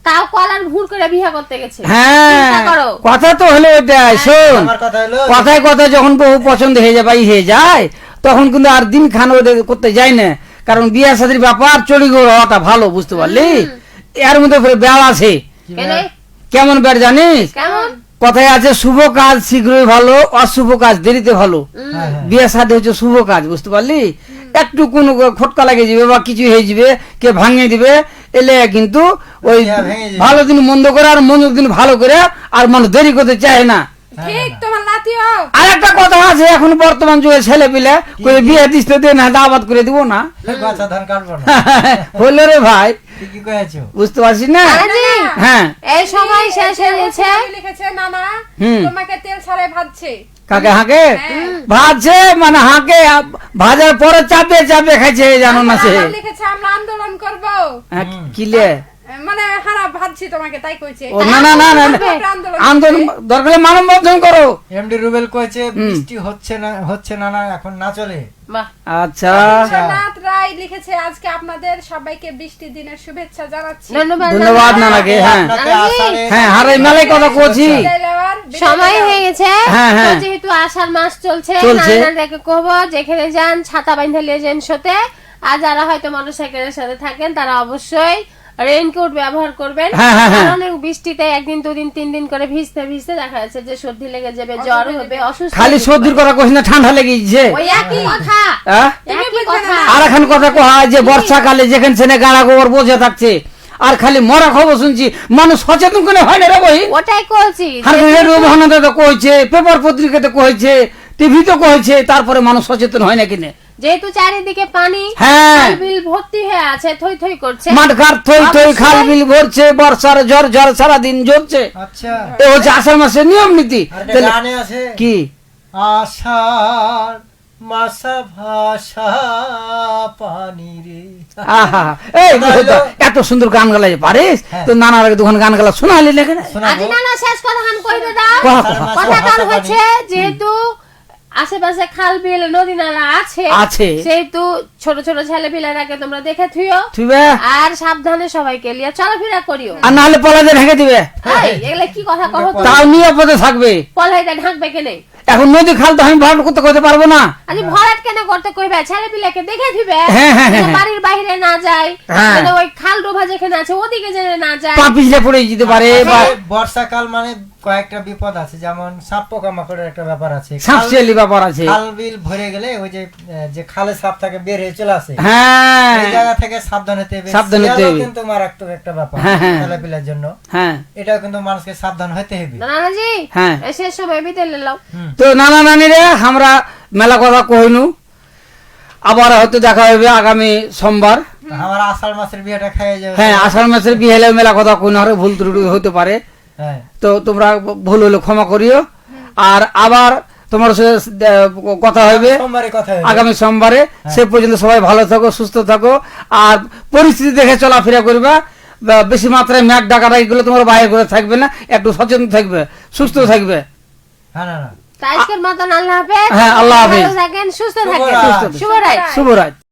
তাও কলার ভুল করে বিয়া করতে গেছে। হ্যাঁ চিন্তা করো। কথা তো হলো ওইটাই শোন আমার কথা হলো কথায় কথায় যখন বহু পছন্দ হয়ে যায় বা ই হয়ে যায় তখন কিন্তু আর দিন খান ওদের করতে যায় না কারণ বিয়া শাদীর ব্যাপার চড়িগড় হওয়াটা ভালো বুঝতে পারলি এর মধ্যে বেড় আছে কেন কেমন বেড় জানিস কেমন কথায় আছে শুভ কাজ শীঘ্রই ভালো অশুভ কাজ দেরিতে ভালো হ্যাঁ, হ্যাঁ। বিয়ে শাদী হচ্ছে শুভ কাজ বুঝতে পারলি একটু কোন খটকা লাগে যাবে বা কিছু হয়ে যাবে কে ভাঙিয়ে দিবে এলে কিন্তু ওই বিয়া ভেঙে যাবে। ভালো দিন মন্দ করে আর মন্দ দিন ভালো করে আর মানুষ দেরি করতে চায় না। ঠিক তোমার নাতিও আর একটা কথা আছে এখন বর্তমান যুগে ছেলে পিলে বিয়ে দিস তো দে না দাবাত করে দিব না বাচ্চা ধান কাটবো না হলো রে ভাই ঠিকই কয়েছো বুঝতে পারছিস না আরে হ্যাঁ এই সময় শেষ হয়ে গেছে লিখেছে নানা হুম। তোমাকে তেল ছাড়াই ভাজছে। কাকে হাঁকে ভাজছে মানে হাঁকে ভাজার পরে চাপে চাপে খাইছে জানো না সে আবার লিখেছে আমরা আন্দোলন করব হ্যাঁ, কিলে মানে হারা ভাজছি তোমাকে তাই কইছে। ও না না না না না। আন্দোলন দরকার মানব বন্ধন করো এমডি রুবেল কয়েছে বৃষ্টি হচ্ছে না না এখন না চলে বাহ আচ্ছা রবীন্দ্রনাথ রায় লিখেছে আজকে আপনাদের সবাইকে বৃষ্টির দিনের শুভেচ্ছা জানাচ্ছি। ধন্যবাদ নানাকে হ্যাঁ আপনাকে আষাঢ়ে হ্যাঁ হারাই মেলায় কথা কছি সময় হয়ে গেছে হ্যাঁ, হ্যাঁ। তো যেহেতু আষাঢ় মাস চলছে চলছে। নানাদেরকে কব যেখানে যান ছাতা বাইন্ধে নিয়ে যান সাথে আর যারা হয়তো মোটরসাইকেলের সাথে থাকেন তারা অবশ্যই রেইনকোট ব্যবহার করবেন হ্যাঁ, হ্যাঁ, হ্যাঁ। কারণ এই বৃষ্টিতে একদিন দুদিন তিন দিন করে ভিজতে ভিজতে দেখা যাচ্ছে যে সর্দি লেগে যাবে জ্বর হবে অসুস্থ খালি হয়ে সর্দির কথা কইস না ঠান্ডা লেগেছে ওই একই কথা হ্যাঁ? একই কথা আর এখন কথা কোহা যে বর্ষাকালে যেখানে সেনে গাড়া গোবর বসে থাকছে আর খালি মরা খবর শুনছি মানুষ সচেতন করে হয় না রে বই ওটাই কইছি আর রেডিও বাহানাতে তো কইছে পেপার পত্রিকাতে কইছে টিভিতে কইছে তারপরে মানুষ সচেতন হয় না কিনে যেহেতু চারিদিকে পানি হ্যাঁ। বিল ভর্তি হয়ে আছে থই থই করছে মাঠঘাট থই থই খাল বিল ভরছে বর্ষার ঝড় ঝড় সারাদিন জ্বলছে আচ্ছা এ হচ্ছে আষাঢ় মাসের নিয়ম নীতি আর একটা তাহলে গানে আছে কি আষাঢ় মাসা ভাষা পানি রে আহা এই তাহলে- এত সুন্দর গান গালাই পারিস হ্যাঁ। তো নানার আগে দোকান গান গালা শোনালি লেখে না শোনাবো আজি না শেষ কথা খান কইতে দাও কহা, কহা। কথা কার হাসা হচ্ছে যেহেতু আশেপাশে খাল বিল নদী নালা আছে আছে। সেহেতু ছোট ছোট ছেলে পিলারাকে তোমরা দেখে থুইও ঠিক আছে? আর সাবধানে সবাইকে লিয়ে চলাফেরা করিও আর নাহলে পলাতে ঢেকে দিবে এই, এগুলা কি কথা কহ তো? তাও নিরাপদে থাকবে পলাইতে ঢাকবে কেনে এখন নদী খাল তো আমি ভরাট করতে পারবো না। আরে ভরাট কেন করতে কইবে, ছেলে পিলাকে দেখে দিবে হ্যাঁ, হ্যাঁ, হ্যাঁ, যেন বাড়ির বাইরে না যায়, হ্যাঁ। যেন ওই খাল ডোভা যেখানে আছে ওদিকে যেন না যায়। পা পিছলে পড়ে যেতে পারে বা বর্ষাকাল মানে কয়েকটা বিপদ আছে, যেমন সাপ পোকামাকড়ের একটা ব্যাপার আছে, সাপশিয়ালি ব্যাপার আছে। খাল বিল ভরে গেলে ওই যে খালে সাপ থাকে বের হয়ে চলে আসে, হ্যাঁ এই জায়গা থেকে সাবধান হতে হবে। সাবধান হতে শিয়ালও হবে। কিন্তু মারাত্মক একটা ব্যাপার হ্যাঁ, হ্যাঁ। ছেলেপিলের জন্য, হ্যাঁ এটাও কিন্তু মানুষকে সাবধান হতে হবে। নানাজি হ্যাঁ। এসে সময় বিতে লাও। তো নানা নানিরে আমরা মেলা কথা কইনু, আবার হয়তো দেখা হবে আগামী সোমবার। আমার আষাঢ় মাসের বিয়েটা খাইয়ে যাবে। হ্যাঁ আষাঢ় মাসের বিয়ে হলে মেলা কথা কইনু, আর ভুল ত্রুটি হতে পারে, হ্যাঁ তো তোমরা ভুল হলে ক্ষমা করিও। আর আবার তোমার সাথে কথা হবে সোমবারে কথা হবে। আগামী সোমবারে। সে পর্যন্ত সবাই ভালো থাকো, সুস্থ থাকো, আর পরিস্থিতি দেখে চলাফেরা করবা। বেশি মাত্রায় ম্যাক ডাকাটা এগুলো তোমার বাইরে করে থাকবে না, একটু সচেতন থাকবে, সুস্থ থাকবে। হ্যাঁ না না আজকের মতন আল্লাহ হাফেজ। হ্যাঁ, আল্লাহ হাফেজ। ভালো থাকেন, সুস্থ থাকেন, শুভরাত। শুভরাত। শুভরাত।